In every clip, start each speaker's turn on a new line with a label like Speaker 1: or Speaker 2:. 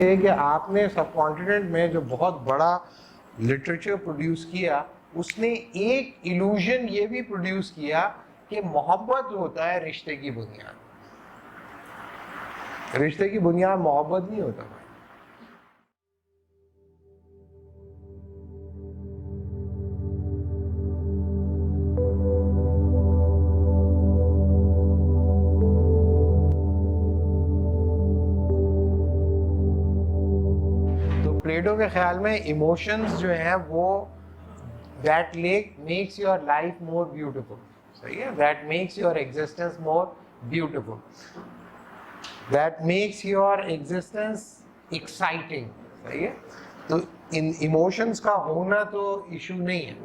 Speaker 1: کہ آپ نے سب کانٹیننٹ میں جو بہت بڑا لٹریچر پروڈیوس کیا، اس نے ایک ایلوژن یہ بھی پروڈیوس کیا کہ محبت ہوتا ہے رشتے کی بنیاد. رشتے کی بنیاد محبت نہیں ہوتا بھائی. پلیٹو کے خیال میں ایموشنز جو ہیں وہ that makes your life more beautiful. صحیح ہے. That makes your existence more beautiful. That makes your existence exciting. صحیح ہے. تو ان ایموشنز کا ہونا تو ایشو نہیں ہے،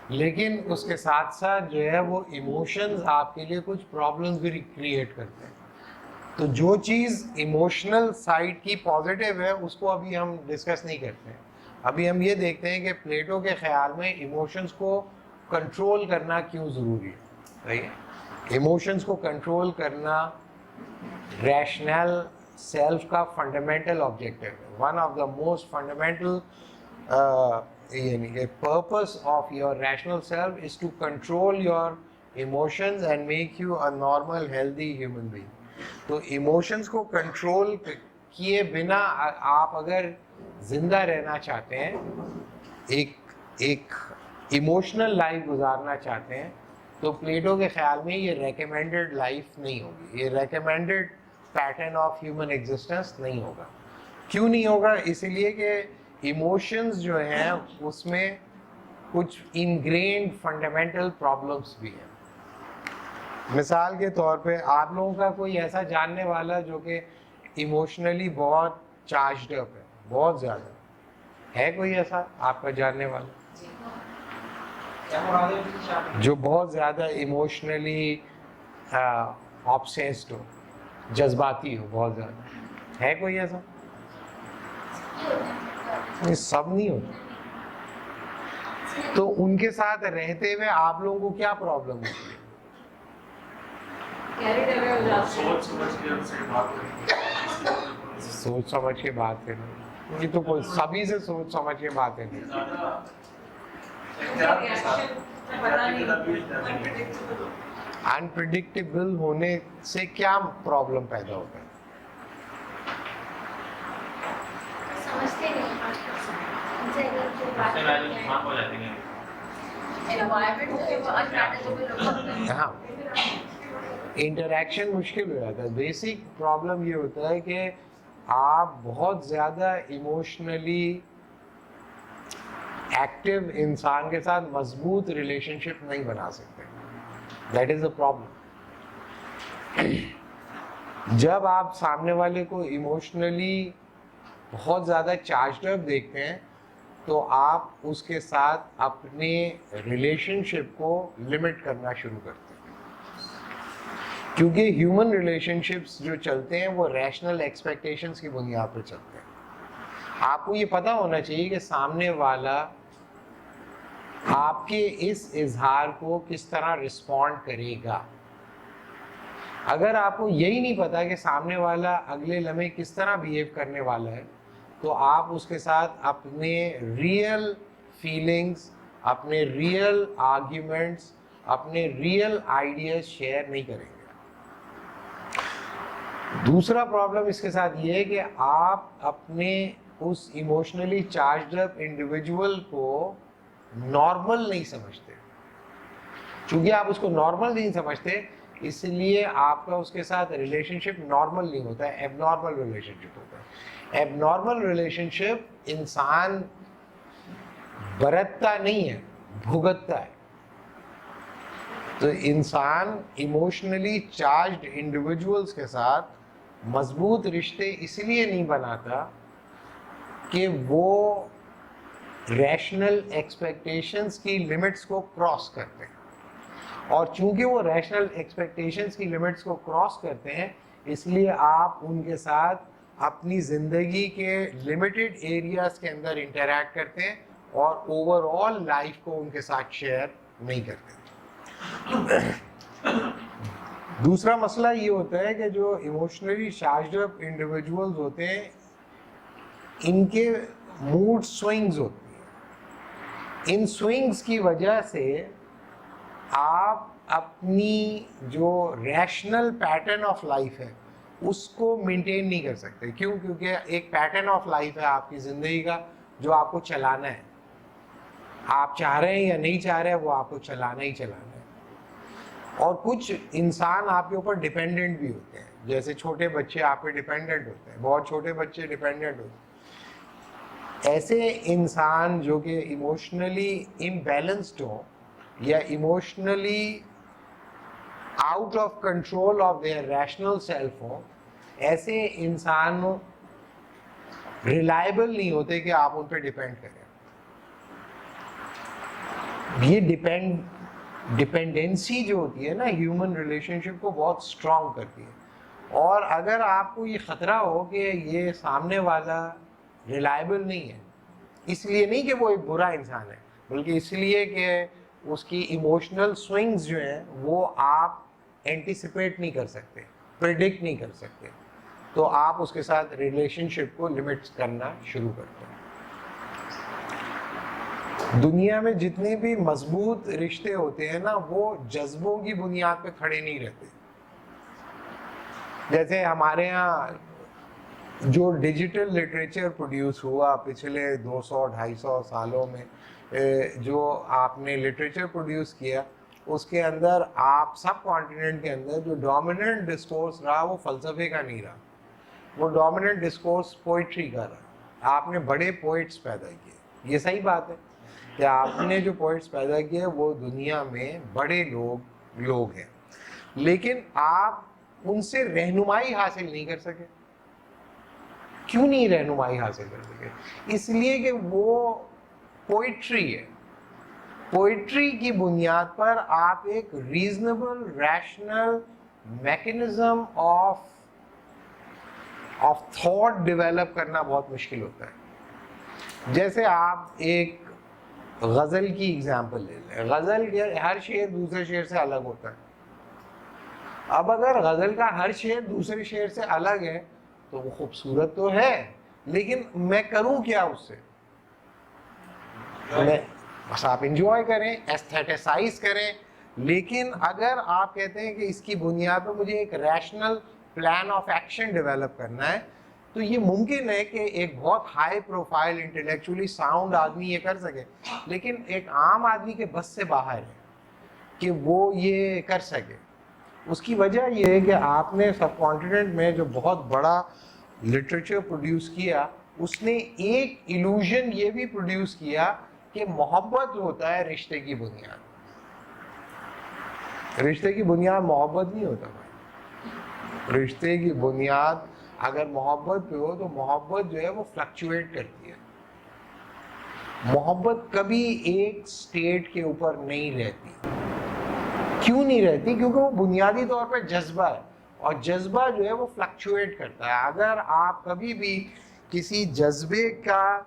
Speaker 1: لیکن اس کے ساتھ ساتھ جو ہے وہ ایموشنز آپ کے لیے کچھ پرابلمز بھی کریٹ کرتے ہیں. تو جو چیز ایموشنل سائڈ کی پازیٹیو ہے اس کو ابھی ہم ڈسکس نہیں کرتے ہیں. ابھی ہم یہ دیکھتے ہیں کہ پلیٹو کے خیال میں ایموشنز کو کنٹرول کرنا کیوں ضروری ہے. صحیح ہے. ایموشنز کو کنٹرول کرنا ریشنل سیلف کا فنڈامنٹل آبجیکٹیو ہے. One of the most fundamental یعنی کہ purpose of your rational self is to control your emotions and make you a normal healthy human being. تو ایموشنز کو کنٹرول کیے بنا آپ اگر زندہ رہنا چاہتے ہیں، ایک ایموشنل لائف گزارنا چاہتے ہیں، تو پلیٹو کے خیال میں یہ ریکمینڈڈ لائف نہیں ہوگی، یہ recommended pattern of human existence نہیں ہوگا. کیوں نہیں ہوگا؟ اس لیے کہ ایموشنز جو ہیں اس میں کچھ انگرینڈ فنڈامنٹل پرابلمس بھی ہیں. مثال کے طور پہ آپ لوگوں کا کوئی ایسا جاننے والا جو کہ ایموشنلی بہت چارجڈ اپ ہے، بہت زیادہ ہے؟ کوئی ایسا آپ کا جاننے والا جو بہت زیادہ ایموشنلی آبسیسڈ ہو، جذباتی ہو بہت زیادہ؟ ہے کوئی ایسا؟ یہ سب نہیں ہوتا. تو ان کے ساتھ رہتے ہوئے آپ لوگوں کو کیا پرابلم ہوتی ہے؟ سوچ سمجھ کے بات کرنا. یہ تو کوئی سبھی سے سوچ سمجھ کے بات ہے. انپریڈکٹیبل ہونے سے کیا پرابلم پیدا ہوتا ہے؟ ہاں، انٹریکشن مشکل ہو جاتا ہے. بیسک پرابلم یہ ہوتا ہے کہ آپ بہت زیادہ ایموشنلی ایکٹیو انسان کے ساتھ مضبوط ریلیشن شپ نہیں بنا سکتے. That is a problem. جب آپ سامنے والے کو ایموشنلی بہت زیادہ چارجڈ اپ دیکھتے ہیں تو آپ اس کے ساتھ اپنے ریلیشن شپ کو لمٹ کرنا شروع کرتے ہیں، کیونکہ ہیومن ریلیشن شپس جو چلتے ہیں وہ ریشنل ایکسپیکٹیشنس کی بنیاد پر چلتے ہیں. آپ کو یہ پتہ ہونا چاہیے کہ سامنے والا آپ کے اس اظہار کو کس طرح رسپونڈ کرے گا. اگر آپ کو یہی نہیں پتا کہ سامنے والا اگلے لمحے کس طرح بیہیو کرنے والا ہے، تو آپ اس کے ساتھ اپنے ریئل فیلنگز، اپنے ریئل آرگیومنٹس، اپنے ریئل آئیڈیاز شیئر نہیں کریں گے. دوسرا پرابلم اس کے ساتھ یہ ہے کہ آپ اپنے اس ایموشنلی چارجڈ اپ انڈیویجول کو نارمل نہیں سمجھتے. چونکہ آپ اس کو نارمل نہیں سمجھتے، اس لیے آپ کا اس کے ساتھ ریلیشن شپ نارمل نہیں ہوتا ہے، ایب نارمل ریلیشن شپ ہوتا ہے. ایب نارمل ریلیشن شپ انسان برتتا نہیں ہے، بھگتتا ہے. تو انسان ایموشنلی چارجڈ انڈیویجولز کے ساتھ مضبوط رشتے اس لیے نہیں بناتا کہ وہ ریشنل ایکسپیکٹیشنز کی لمٹس کو کراس کرتے ہیں. اور چونکہ وہ ریشنل ایکسپیکٹیشنز کی لمٹس کو کراس کرتے ہیں، اس لیے آپ ان کے ساتھ اپنی زندگی کے لمیٹڈ ایریاز کے اندر انٹریکٹ کرتے ہیں اور اوور آل لائف کو ان کے ساتھ شیئر نہیں کرتے. دوسرا مسئلہ یہ ہوتا ہے کہ جو ایموشنلی چارجڈ اپ انڈیویجولز ہوتے ہیں ان کے موڈ سوئنگز ہوتی ہیں. ان سوئنگز کی وجہ سے آپ اپنی جو ریشنل پیٹرن آف لائف ہے اس کو مینٹین نہیں کر سکتے. کیوں؟ کیونکہ ایک پیٹرن آف لائف ہے آپ کی زندگی کا جو آپ کو چلانا ہے. آپ چاہ رہے ہیں یا نہیں چاہ رہے وہ آپ کو چلانا ہی چلانا ہے. اور کچھ انسان آپ کے اوپر ڈیپینڈنٹ بھی ہوتے ہیں, جیسے چھوٹے بچے آپ پہ ڈیپینڈنٹ ہوتے ہیں, بہت چھوٹے بچے ڈیپینڈنٹ ہوتے ہیں. ایسے انسان جو کہ ایموشنلی امبیلنسڈ ہوں یا emotionally out of control of their rational self ہوں, ایسے انسان ریلائبل نہیں ہوتے کہ آپ ان پہ ڈیپینڈ کریں. یہ ڈیپینڈنسی جو ہوتی ہے نا ہیومن ریلیشن شپ کو بہت اسٹرانگ کرتی ہے. اور اگر آپ کو یہ خطرہ ہو کہ یہ سامنے والا ریلائبل نہیں ہے, اس لیے نہیں کہ وہ ایک برا انسان ہے, بلکہ اس لیے کہ اس کی ایموشنل سوئنگز جو ہیں وہ آپ اینٹیسپیٹ نہیں کر سکتے, پریڈکٹ نہیں کر سکتے, تو آپ اس کے ساتھ ریلیشن شپ کو لمٹ کرنا شروع کرتے ہیں. دنیا میں جتنے بھی مضبوط رشتے ہوتے ہیں نا وہ جذبوں کی بنیاد پہ کھڑے نہیں رہتے. جیسے ہمارے ہاں جو ڈیجیٹل لٹریچر پروڈیوس ہوا پچھلے 200-250 سالوں میں, جو آپ نے لٹریچر پروڈیوس کیا, اس کے اندر آپ سب کانٹیننٹ کے اندر جو ڈومیننٹ ڈسکورس رہا وہ فلسفے کا نہیں رہا, وہ ڈومیننٹ ڈسکورس پوئٹری کا رہا. آپ نے بڑے پوئٹس پیدا کیے, یہ صحیح بات ہے کہ آپ نے جو پوئٹس پیدا کیے وہ دنیا میں بڑے لوگ ہیں, لیکن آپ ان سے رہنمائی حاصل نہیں کر سکے. کیوں نہیں رہنمائی حاصل کر سکے؟ اس لیے کہ وہ پوئٹری ہے. پوئٹری کی بنیاد پر آپ ایک reasonable rational mechanism of thought develop کرنا بہت مشکل ہوتا ہے. جیسے آپ ایک غزل کی ایگزامپل لے لیں. غزل کے ہر شعر دوسرے شعر سے الگ ہوتا ہے. اب اگر غزل کا ہر شعر دوسرے شعر سے الگ ہے تو وہ خوبصورت تو ہے, لیکن میں کروں کیا اس سے؟ بس آپ انجوائے کریں, ایستھیٹیسائز کریں. لیکن اگر آپ کہتے ہیں کہ اس کی بنیاد پہ مجھے ایک rational plan of action develop کرنا ہے, تو یہ ممکن ہے کہ ایک بہت ہائی پروفائل انٹلیکچولی ساؤنڈ آدمی یہ کر سکے, لیکن ایک عام آدمی کے بس سے باہر ہے کہ وہ یہ کر سکے. اس کی وجہ یہ ہے کہ آپ نے سب کانٹیننٹ میں جو بہت بڑا لٹریچر پروڈیوس کیا, اس نے ایک ایلوژن یہ بھی پروڈیوس کیا کہ محبت ہوتا ہے رشتے کی بنیاد. رشتے کی بنیاد محبت نہیں ہوتا بھائی. رشتے کی بنیاد اگر محبت پہ ہو تو محبت جو ہے وہ فلکچویٹ کرتی ہے. محبت کبھی ایک سٹیٹ کے اوپر نہیں رہتی. کیوں نہیں رہتی؟ کیونکہ وہ بنیادی طور پہ جذبہ ہے, اور جذبہ جو ہے وہ فلکچویٹ کرتا ہے. اگر آپ کبھی بھی کسی جذبے کا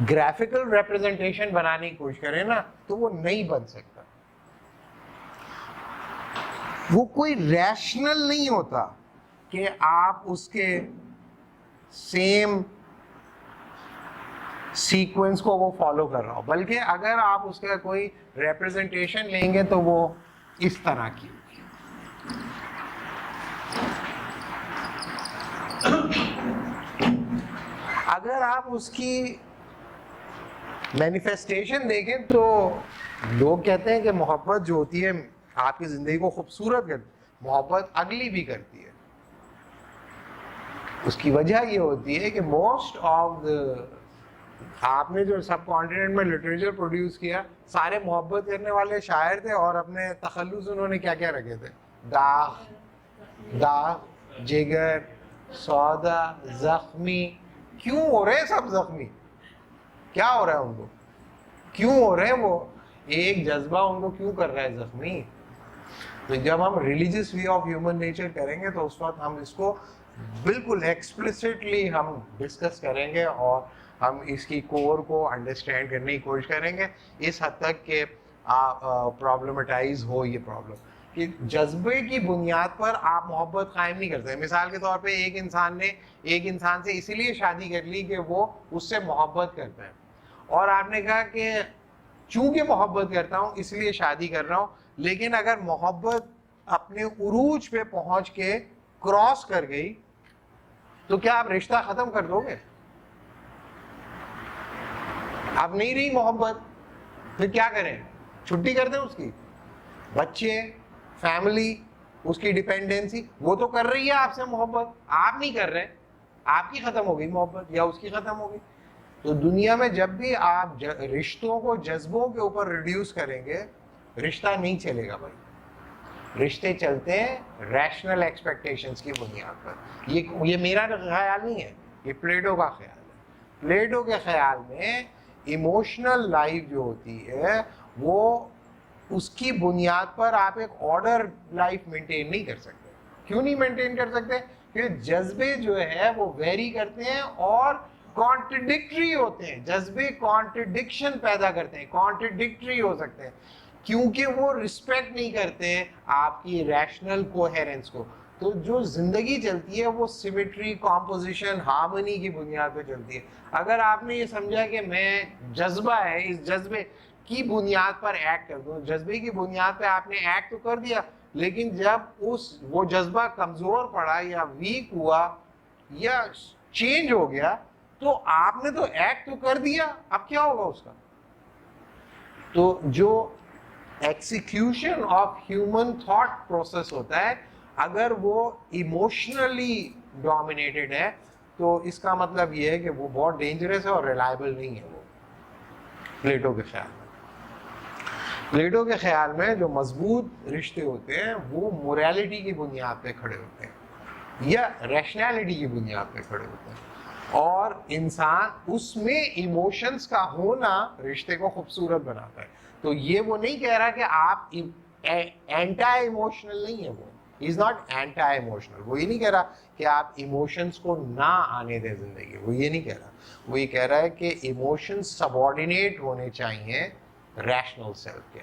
Speaker 1: گرافیکل ریپرزنٹیشن بنانے کی کوشش کریں نا تو وہ نہیں بن سکتا. وہ کوئی ریشنل نہیں ہوتا کہ آپ اس کے سیم سیکوینس کو وہ فالو کر رہا ہو, بلکہ اگر آپ اس کا کوئی ریپرزنٹیشن لیں گے تو وہ اس طرح کی ہوگی. اگر آپ اس کی مینیفیسٹیشن دیکھیں تو لوگ کہتے ہیں کہ محبت جو ہوتی ہے آپ کی زندگی کو خوبصورت کرتی ہے, محبت اگلی بھی کرتی ہے. اس کی وجہ یہ ہوتی ہے کہ موسٹ آف آپ نے جو سب کانٹیننٹ میں لٹریچر پروڈیوس کیا سارے محبت کرنے والے شاعر تھے, اور اپنے تخلص انہوں نے کیا کیا رکھے تھے؟ داغ, جگر, سودا, زخمی. کیوں ہو رہے ہیں سب زخمی؟ کیا ہو رہا ہے ان کو؟ کیوں ہو رہے ہیں؟ وہ ایک جذبہ ان کو کیوں کر رہا ہے زخمی؟ تو جب ہم religious view of human nature کریں گے تو اس وقت ہم اس کو بالکل ایکسپلسٹلی ہم ڈسکس کریں گے, اور ہم اس کی کور کو انڈرسٹینڈ کرنے کی کوشش کریں گے اس حد تک کہ پرابلمٹائز ہو یہ پرابلم. کہ جذبے کی بنیاد پر آپ محبت قائم نہیں کرتے. مثال کے طور پہ ایک انسان سے اسی لیے شادی کر لی کہ وہ اس سے محبت کرتا ہے, اور آپ نے کہا کہ چونکہ محبت کرتا ہوں اس لیے شادی کر رہا ہوں, لیکن اگر محبت اپنے عروج پہ پہنچ کے کراس کر گئی تو کیا آپ رشتہ ختم کر دو گے؟ اب نہیں رہی محبت, پھر کیا کریں؟ چھٹی کر دیں اس کی. بچے, فیملی, اس کی ڈیپینڈنسی, وہ تو کر رہی ہے آپ سے محبت, آپ نہیں کر رہے, آپ کی ختم ہو گئی محبت یا اس کی ختم ہو گئی. تو دنیا میں جب بھی آپ رشتوں کو جذبوں کے اوپر ریڈیوس کریں گے, رشتہ نہیں چلے گا بھائی. رشتے چلتے ہیں ریشنل ایکسپیکٹیشنز کی بنیاد پر. یہ میرا خیال نہیں ہے, یہ پلیٹو کا خیال ہے. پلیٹو کے خیال میں ایموشنل لائف جو ہوتی ہے وہ اس کی بنیاد پر آپ ایک آرڈر لائف مینٹین نہیں کر سکتے. کیوں نہیں مینٹین کر سکتے؟ کہ جذبے جو ہے وہ ویری کرتے ہیں اور کانٹرڈکٹری ہوتے ہیں. جذبے کانٹرڈکشن پیدا کرتے ہیں, کانٹرڈکٹری ہو سکتے ہیں, کیونکہ وہ رسپیکٹ نہیں کرتے آپ کی ریشنل کوہیرنس کو. تو جو زندگی چلتی ہے وہ سیمیٹری, کمپوزیشن, ہارمنی کی بنیاد پہ چلتی ہے. اگر آپ نے یہ سمجھا کہ میں جذبہ ہے, اس جذبے کی بنیاد پر ایکٹ کر دوں, جذبے کی بنیاد پہ آپ نے ایکٹ تو کر دیا, لیکن جب وہ جذبہ کمزور پڑا یا ویک ہوا یا چینج ہو گیا تو آپ نے تو ایکٹ تو کر دیا, اب کیا ہوگا اس کا؟ تو جو execution of human thought process ہوتا ہے, اگر وہ ایموشنلی ڈومینیٹڈ ہے تو اس کا مطلب یہ ہے کہ وہ بہت ڈینجرس ہے اور ریلائبل نہیں ہے. وہ پلیٹو کے خیال میں, پلیٹو کے خیال میں جو مضبوط رشتے ہوتے ہیں وہ موریلٹی کی بنیاد پہ کھڑے ہوتے ہیں یا ریشنالٹی کی بنیاد پہ کھڑے ہوتے ہیں, اور انسان اس میں ایموشنز کا ہونا رشتے کو خوبصورت بناتا ہے. تو یہ وہ نہیں کہہ رہا کہ آپ اینٹا ایموشنل نہیں ہے, وہ از ناٹ اینٹا ایموشنل. وہ یہ نہیں کہہ رہا کہ آپ ایموشنز کو نہ آنے دیں زندگی, وہ یہ نہیں کہہ رہا. وہ یہ کہہ رہا ہے کہ ایموشنز سبارڈینیٹ ہونے چاہیے ریشنل سیلف کے.